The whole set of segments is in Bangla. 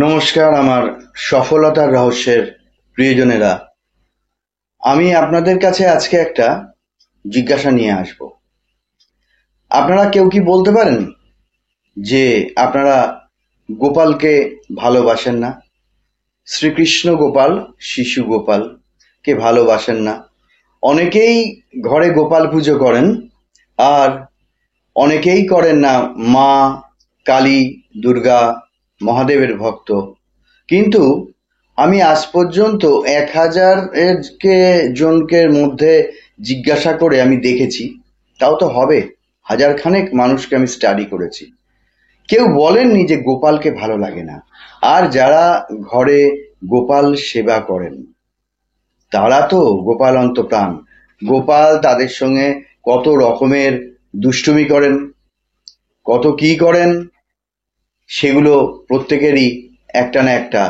নমস্কার আমার সফলতার রহস্যের প্রিয়জনেরা। আমি আপনাদের কাছে আজকে একটা জিজ্ঞাসা নিয়ে আসব। আপনারা কেউ কি বলতে পারেন যে আপনারা গোপালকে ভালোবাসেন না? শ্রীকৃষ্ণ গোপাল, শিশু গোপাল কে ভালোবাসেন না? অনেকেই ঘরে গোপাল পুজো করেন, আর অনেকেই করেন না মা কালী, দুর্গা, মহাদেবের ভক্ত। কিন্তু আমি আজ পর্যন্ত 1000 জনকের মধ্যে জিজ্ঞাসা করে আমি দেখেছি, তাও তো হবে 1000 খানেক মানুষকে আমি স্টাডি করেছি, কেউ বলেননি যে গোপালকে ভালো লাগে না। আর যারা ঘরে গোপাল সেবা করেন তারা তো গোপাল অন্তপ্রাণ। গোপাল তাদের সঙ্গে কত রকমের দুষ্টুমি করেন, কত কি করেন, সেগুলো প্রত্যেকেরই একটা না একটা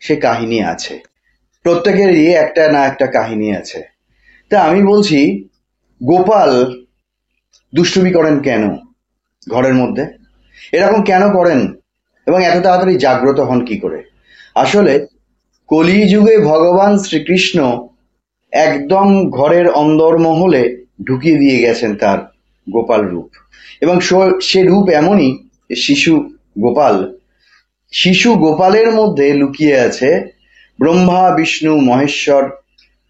সে কাহিনী আছে। প্রত্যেকেরই একটা না একটা কাহিনী আছে। তা আমি বলছি, গোপাল দুষ্টুমি করেন কেন ঘরের মধ্যে? এরকম কেন করেন এবং এত তাড়াতাড়ি জাগ্রত হন কি করে? আসলে কলিযুগে ভগবান শ্রীকৃষ্ণ একদম ঘরের অন্দরমহলে ঢুকিয়ে দিয়ে গেছেন তার গোপাল রূপ। এবং সে রূপ এমনই, শিশু গোপাল, শিশু গোপালের মধ্যে লুকিয়ে আছে ব্রহ্মা বিষ্ণু মহেশ্বর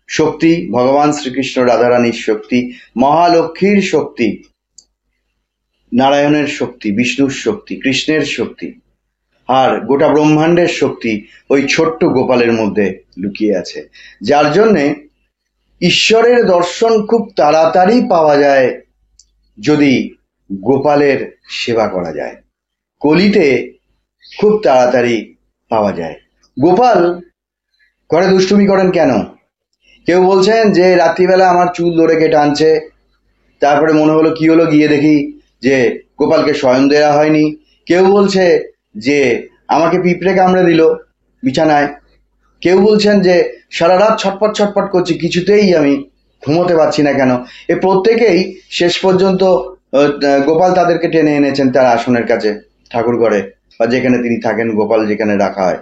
শক্তি, ভগবান শ্রীকৃষ্ণ রাধারানীর শক্তি, মহালক্ষ্মীর শক্তি, নারায়ণের শক্তি, বিষ্ণুর শক্তি, কৃষ্ণের শক্তি, আর গোটা ব্রহ্মাণ্ডের শক্তি ওই ছোট্ট গোপালের মধ্যে লুকিয়ে আছে। যার জন্যে ঈশ্বরের দর্শন খুব তাড়াতাড়ি পাওয়া যায় যদি গোপালের সেবা করা যায়। কলিতে খুব তাড়াতাড়ি পাওয়া যায়। গোপাল ঘরে দুষ্টুমি করেন কেন? কেউ বলছেন যে রাত্রিবেলা আমার চুল ধরে কে টানছে, তারপরে মনে হলো কি হলো, গিয়ে দেখি যে গোপালকে শয়ন দেওয়া হয়নি। কেউ বলছে যে আমাকে পিঁপড়ে কামড়ে দিল বিছানায়। কেউ বলছেন যে সারা রাত ছটপট ছটপট করছি, কিছুতেই আমি ঘুমোতে পারছি না কেন। এ প্রত্যেকেই শেষ পর্যন্ত গোপাল তাদেরকে টেনে এনেছেন তার আসনের কাছে, ঠাকুর ঘরে বা যেখানে তিনি থাকেন, গোপাল যেখানে রাখা হয়।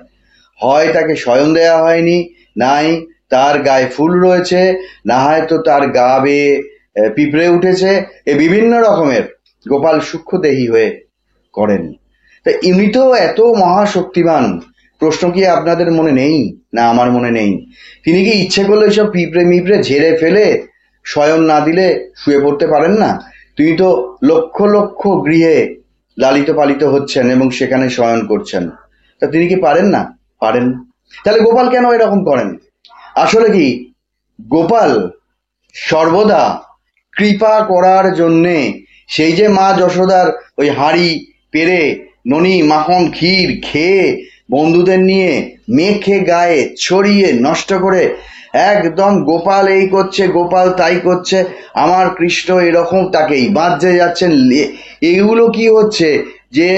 হয় তাকে শয়ন দেওয়া হয়নি, নাই তার গায়ে ফুল রয়েছে, না হয়তো তার গা বেয়ে পিঁপড়ে উঠেছে। এ বিভিন্ন রকমের গোপাল সূক্ষ্মদেহী হয়ে করেন। তা ইনি তো এত মহাশক্তিমান, প্রশ্ন কি আপনাদের মনে নেই? না আমার মনে নেই? তিনি কি ইচ্ছে করলে সব পিঁপড়ে মিপড়ে ঝেড়ে ফেলে শয়ন না দিলে শুয়ে পড়তে পারেন না? তিনি তো লক্ষ লক্ষ গৃহে লালিত পালিত হচ্ছেন এবং সেখানে শয়ন করছেন। তা তিনি কি পারেন না? পারেন। তাহলে গোপাল কেন এরকম করেন? আসলে কি গোপাল সর্বদা কৃপা করার জন্যে, সেই যে মা যশোদার ওই হাঁড়ি পেরে ননি মাখন ক্ষীর খেয়ে বন্ধুদের নিয়ে মেখে গায়ে ছড়িয়ে নষ্ট করে একদম গোপাল এই করছে, গোপাল তাই করছে, আমার কৃষ্ণ এরকম, তাকেই বাঁধতে যাচ্ছেন, এগুলো কি হচ্ছে? যে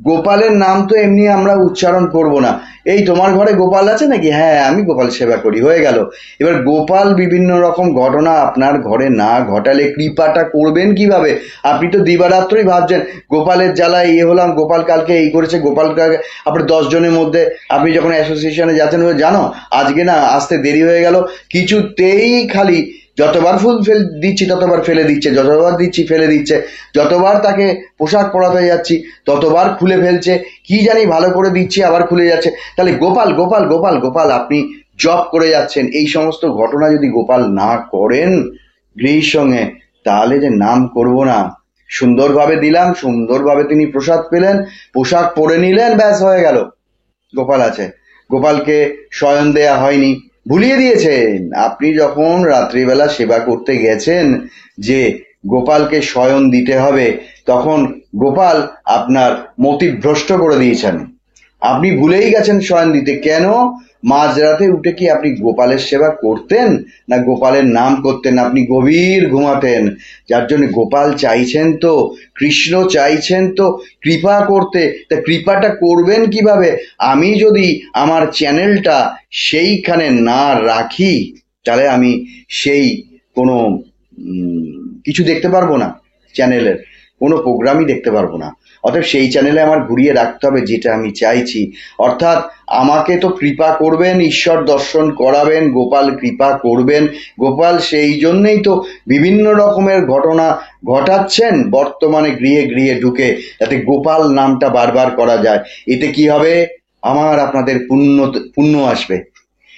গোপালের নাম তো এমনি আমরা উচ্চারণ করব না। এই তোমার ঘরে গোপাল আছে নাকি? হ্যাঁ আমি গোপাল সেবা করি, হয়ে গেল। এবার গোপাল বিভিন্ন রকম ঘটনা আপনার ঘরে না ঘটালে কৃপাটা করবেন কিভাবে? আপনি তো দিবারাত্রই ভাবছেন গোপালের জ্বালায় ইয়ে হলাম, গোপাল কালকে এই করেছে, গোপাল কালকে। আপনার 10 জনের মধ্যে আপনি যখন অ্যাসোসিয়েশনে যাচ্ছেন, জানো আজকে না আসতে দেরি হয়ে গেল, কিছুতেই খালি যতবার ফুল দিচ্ছি ততবার ফেলে দিচ্ছে, যতবার দিচ্ছি ফেলে দিচ্ছে, যতবার তাকে পোশাক পরাতে যাচ্ছি ততবার খুলে ফেলছে, কি জানি ভালো করে দিচ্ছি আবার খুলে যাচ্ছে। তাহলে গোপাল গোপাল গোপাল গোপাল আপনি জপ করে যাচ্ছেন। এই সমস্ত ঘটনা যদি গোপাল না করেন গৃহীর সঙ্গে, তাহলে যে নাম করব না, সুন্দরভাবে দিলাম, সুন্দরভাবে তিনি প্রসাদ পেলেন, পোশাক পরে নিলেন, ব্যাস হয়ে গেল, গোপাল আছে। গোপালকে শয়ন দেয়া হয়নি, ভুলিয়ে দিয়েছেন। আপনি যখন রাত্রিবেলা সেবা করতে গেছেন যে গোপালকে শয়ন দিতে হবে, তখন গোপাল আপনার মতিভ্রষ্ট করে দিয়েছেন, আপনি ভুলেই গেছেন শয়ন দিতে। কেন? মাঝরাতে উঠে কি আপনি গোপালের সেবা করতেন না গোপালের নাম করতেন? আপনি গভীর ঘুমাতেন। যার জন্য গোপাল চাইছেন তো, কৃষ্ণ চাইছেন তো কৃপা করতে। তা কৃপাটা করবেন কিভাবে? আমি যদি আমার চ্যানেলটা সেইখানে না রাখি, তাহলে আমি সেই কোনো কিছু দেখতে পারবো না চ্যানেলের। কোনো প্রোগ্রামই দেখতে পারবো না। অতএব সেই চ্যানেলে আমার ঘুরিয়ে রাখতে হবে যেটা আমি চাইছি। অর্থাৎ আমাকে তো কৃপা করবেন, ঈশ্বর দর্শন করাবেন, গোপাল কৃপা করবেন। গোপাল সেই জন্যেই তো বিভিন্ন রকমের ঘটনা ঘটাচ্ছেন বর্তমানে গৃহে গৃহে ঢুকে, যাতে গোপাল নামটা বারবার করা যায়। এতে কি হবে? আমার আপনাদের পুণ্য আসবে।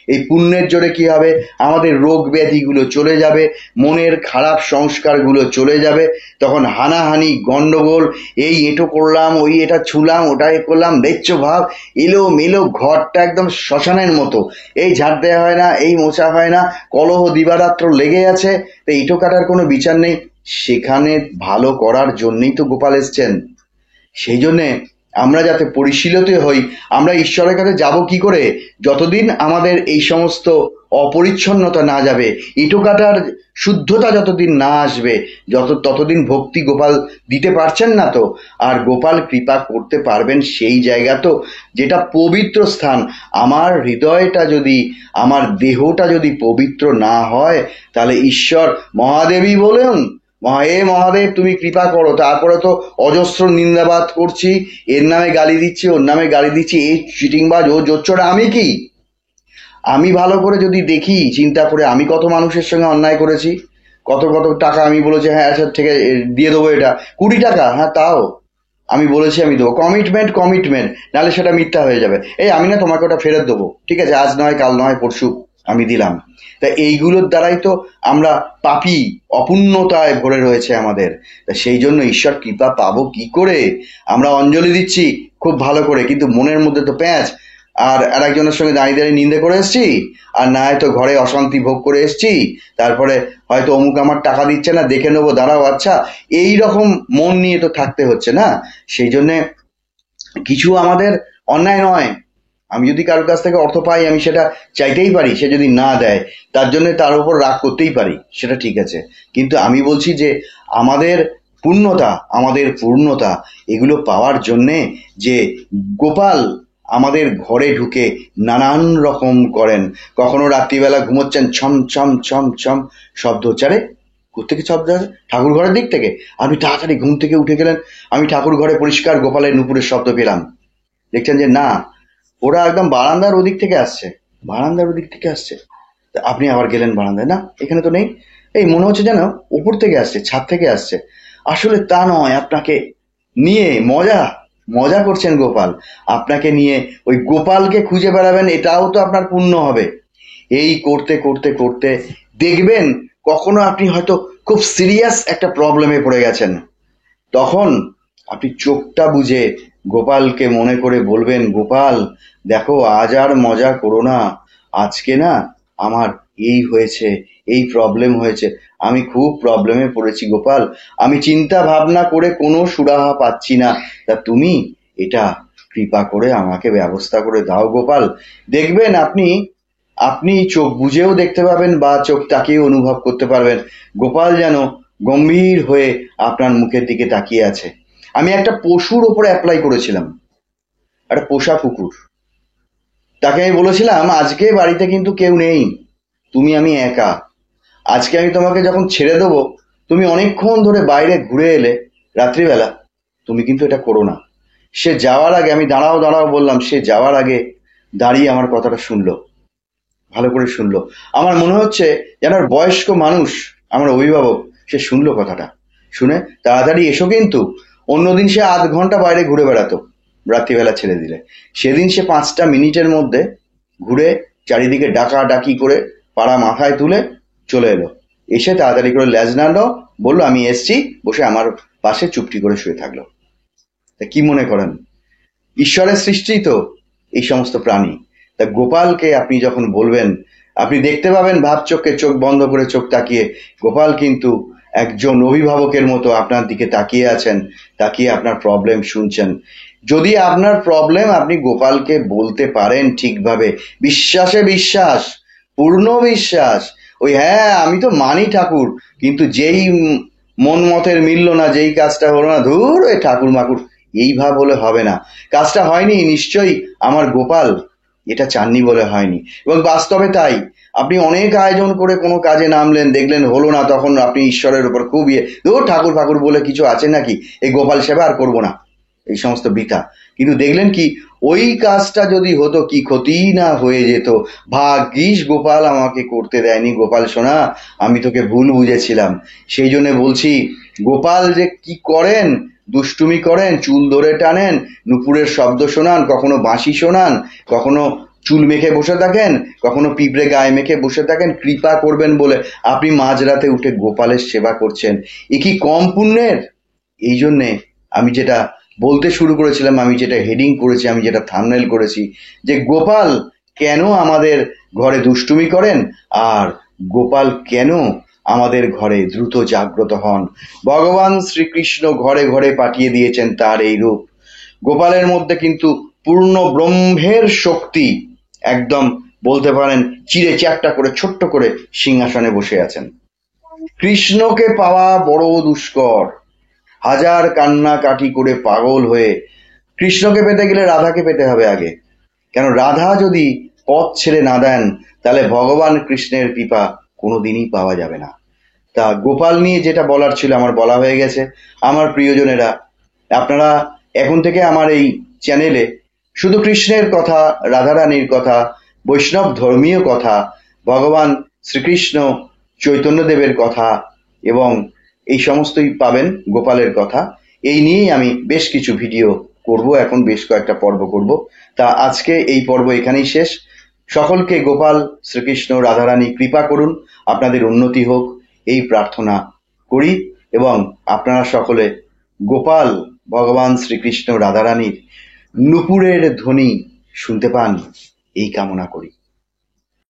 এই পুণ্যের জোরে কি হবে? আমাদের রোগ ব্যাধিগুলো চলে যাবে, মনের খারাপ সংস্কারগুলো চলে যাবে। তখন হানাহানি, গন্ডগোল, এই এটো করলাম, ওই এটা ছুলাম, ওটা এ করলাম, দেখছো ভাব এলো মেলো, ঘরটা একদম শ্মশানের মতো। এই ঝাড় দেওয়া হয় না, এই মোছা হয় না, কলহ দিবারাত্র লেগে আছে। তো ইটো কাটার কোনো বিচার নেই। সেখানে ভালো করার জন্যই তো গোপাল এসছেন। সেই জন্যে আমরা যাতে পরিশীলিত হই, আমরা ঈশ্বরের কাছে যাব কি করে? যতদিন আমাদের এই সমস্ত অপরিচ্ছন্নতা না যাবে, ইটো কাটার শুদ্ধতা যতদিন না আসবে, ততদিন ভক্তি গোপাল দিতে পারছেন না তো। আর গোপাল কৃপা করতে পারবেন সেই জায়গা তো যেটা পবিত্র স্থান। আমার হৃদয়টা যদি, আমার দেহটা যদি পবিত্র না হয়, তাহলে ঈশ্বর মহাদেবী বলুন, হে মহাদেব তুমি কৃপা করো, তারপরে তো অজস্র নিন্দাবাদ করছি, এর নামে গালি দিচ্ছি, ওর নামে গালি দিচ্ছি, এই চিটিংবাজ, ও জোচ্চোরা। আমি কি? আমি ভালো করে যদি দেখি, চিন্তা করে, আমি কত মানুষের সঙ্গে অন্যায় করেছি, কত কত টাকা আমি বলেছি হ্যাঁ আচ্ছা ঠিক আছে দিয়ে দেবো, এটা 20 টাকা, হ্যাঁ তাও আমি বলেছি আমি দেবো। কমিটমেন্ট, নাহলে সেটা মিথ্যা হয়ে যাবে। এই আমি না তোমাকে ওটা ফেরত দেবো, ঠিক আছে, আজ নয় কাল নয় পরশু আমি দিলাম। তা এইগুলোর দ্বারাই তো আমরা পাপী, অপুণ্যতায় ভরে রয়েছে আমাদের। তা সেই জন্য ঈশ্বর কৃপা পাবো কি করে? আমরা অঞ্জলি দিচ্ছি খুব ভালো করে, কিন্তু মনের মধ্যে তো প্যাঁচ। আর একজনের সঙ্গে দাঁড়িয়ে দাঁড়িয়ে নিন্দে করে এসছি, আর না হয়তো ঘরে অশান্তি ভোগ করে এসছি, তারপরে হয়তো অমুক আমার টাকা দিচ্ছে না, দেখে নেবো, দাঁড়াও আচ্ছা, এই রকম মন নিয়ে তো থাকতে হচ্ছে না। সেই জন্যে কিছু আমাদের অন্যায় নয়। আমি যদি কারোর কাছ থেকে অর্থ পাই, আমি সেটা চাইতেই পারি, সে যদি না দেয় তার জন্য তার উপর রাগ করতেই পারি, সেটা ঠিক আছে। কিন্তু আমি বলছি যে আমাদের পূর্ণতা এগুলো পাওয়ার জন্যে যে গোপাল আমাদের ঘরে ঢুকে নানান রকম করেন। কখনো রাত্রিবেলা ঘুমোচ্ছেন, ছম ছম ছম ছম শব্দ হচ্ছে। আরে কোত্থেকে শব্দ আছে? ঠাকুর ঘরের দিক থেকে। আপনি তাড়াতাড়ি ঘুম থেকে উঠে গেলেন, আমি ঠাকুর ঘরে পরিষ্কার গোপালের নুপুরের শব্দ পেলাম। দেখছেন যে না, ওরা একদম বারান্দার ওদিক থেকে আসছে। আপনি আবার গেলেন বারান্দায়, না এখানে তো নেই, এই মনে হচ্ছে যেন উপর থেকে আসছে, ছাদ থেকে আসছে। আসলে তা নয়, আপনাকে নিয়ে মজা করছেন গোপাল। আপনাকে নিয়ে ওই গোপালকে খুঁজে বেড়াবেন, এটাও তো আপনার পুণ্য হবে। এই করতে করতে করতে দেখবেন কখনো আপনি হয়তো খুব সিরিয়াস একটা প্রবলেমে পড়ে গেছেন, তখন আপনি চোখটা বুঝে গোপালকে মনে করে বলবেন, গোপাল দেখো আজ আর মজা করো না, আজকে না আমার এই হয়েছে, এই প্রবলেম হয়েছে, আমি খুব প্রবলেমে পড়েছি গোপাল, আমি চিন্তা ভাবনা করে কোনো সুরাহা পাচ্ছি না, তা তুমি এটা কৃপা করে আমাকে ব্যবস্থা করে দাও গোপাল। দেখবেন আপনি চোখ বুঝেও দেখতে পাবেন বা চোখ তাকিয়ে অনুভব করতে পারবেন গোপাল যেন গম্ভীর হয়ে আপনার মুখের দিকে তাকিয়ে আছে। আমি একটা পশুর ওপরে অ্যাপ্লাই করেছিলাম, একটা পোষা কুকুর। তাকে আমি বলেছিলাম আজকে বাড়িতে কিন্তু কেউ নেই, তুমি আমি একা, আজকে আমি তোমাকে যখন ছেড়ে দেবো, তুমি অনেকক্ষণ ধরে বাইরে ঘুরে এলে রাত্রিবেলা, তুমি কিন্তু এটা করো না। সে যাওয়ার আগে, আমি দাঁড়াও দাঁড়াও বললাম, সে যাওয়ার আগে দাঁড়িয়ে আমার কথাটা শুনলো, ভালো করে শুনলো। আমার মনে হচ্ছে যেন বয়স্ক মানুষ, আমার অভিভাবক, সে শুনলো কথাটা, শুনে তাড়াতাড়ি এসো। কিন্তু অন্যদিন সে আধ ঘন্টা বাইরে ঘুরে বেড়াতো রাত্রিবেলা ছেড়ে দিলে, সেদিন সে 5টা মিনিটের মধ্যে ঘুরে চারিদিকে ডাকাডাকি করে পাড়া মাথায় তুলে চলে এলো। এসে তাড়াতাড়ি করে ল্যাজ নাড়লো, বললো আমি এসছি, বসে আমার পাশে চুপটি করে শুয়ে থাকলো। তা কি মনে করেন? ঈশ্বরের সৃষ্টি তো এই সমস্ত প্রাণী। তা গোপালকে আপনি যখন বলবেন, আপনি দেখতে পাবেন ভাব চোখে, চোখ বন্ধ করে চোখ তাকিয়ে গোপাল কিন্তু একজন অভিভাবকের মতো আপনার দিকে তাকিয়ে আছেন, তাকিয়ে আপনার প্রবলেম শুনছেন। যদি আপনার প্রবলেম আপনি গোপালকে বলতে পারেন ঠিকভাবে, বিশ্বাস, পূর্ণ বিশ্বাস, ওই হ্যাঁ আমি তো মানি ঠাকুর, কিন্তু যেই মন মতের মিলল না, যেই কাজটা হলো না, ধুর ওই ঠাকুর মাকুর, এই ভাব হলে হবে না। কাজটা হয়নি, নিশ্চয়ই আমার গোপাল এটা চাননি বলে হয়নি, এবং বাস্তবে তাই। আপনি অনেক আয়োজন করে কোনো কাজে নামলেন, দেখলেন হলো না, তখন আপনি ঈশ্বরের উপর খুব ঠাকুর ফাকুর বলে কিছু আছে নাকি, এই গোপাল সেবা আর করবো না, এই সমস্ত বৃথা। কিন্তু দেখলেন কি, ওই কাজটা যদি হতো কি ক্ষতি না হয়ে যেত। ভাগ্যিস গোপাল আমাকে করতে দেয়নি, গোপাল সোনা আমি তোকে ভুল বুঝেছিলাম। সেই জন্য বলছি, গোপাল যে কি করেন, দুষ্টুমি করেন, চুল ধরে টানেন, নুপুরের শব্দ শোনান, কখনো বাঁশি শোনান, কখনো চুল মেখে বসে থাকেন, কখনো পিঁপড়ে গায়ে মেখে বসে থাকেন, কৃপা করবেন বলে আপনি মাঝরাতে উঠে গোপালের সেবা করছেন। এ কি কম পুণ্যের? এই জন্যে আমি যেটা বলতে শুরু করেছিলাম, আমি যেটা হেডিং করেছি, আমি যেটা থাম্বনেল করেছি, যে গোপাল কেন আমাদের ঘরে দুষ্টুমি করেন, আর গোপাল কেন আমাদের ঘরে দ্রুত জাগ্রত হন। ভগবান শ্রীকৃষ্ণ ঘরে ঘরে পাঠিয়ে দিয়েছেন তার এই রূপ। গোপালের মধ্যে কিন্তু পূর্ণ ব্রহ্মের শক্তি, একদম বলতে পারেন চিরে চ্যাপ্টা করে ছোট্ট করে সিংহাসনে বসে আছেন। কৃষ্ণকে পাওয়া বড় দুষ্কর। হাজার কান্নাকাটি করে পাগল হয়ে কৃষ্ণকে পেতে গেলে রাধাকে পেতে হবে আগে। কেন, রাধা যদি পথ ছেড়ে না দেন, তাহলে ভগবান কৃষ্ণের কৃপা কোনোদিনই পাওয়া যাবে না। তা গোপাল নিয়ে যেটা বলার ছিল আমার বলা হয়ে গেছে। আমার প্রিয়জনেরা, আপনারা এখন থেকে আমার এই চ্যানেলে শুধু কৃষ্ণের কথা, রাধারানীর কথা, বৈষ্ণব ধর্মীয় কথা, ভগবান শ্রীকৃষ্ণ চৈতন্যদেবের কথা এবং এই সমস্তই পাবেন, গোপালের কথা। এই নিয়েই আমি বেশ কিছু ভিডিও করব, এখন বেশ কয়েকটা পর্ব করব। তা আজকে এই পর্ব এখানেই শেষ। সকলকে গোপাল শ্রীকৃষ্ণ রাধারানী কৃপা করুন, আপনাদের উন্নতি হোক এই প্রার্থনা করি, এবং আপনারা সকলে গোপাল ভগবান শ্রীকৃষ্ণ রাধারানীর নুপুরের ধ্বনি শুনতে পান এই কামনা করি।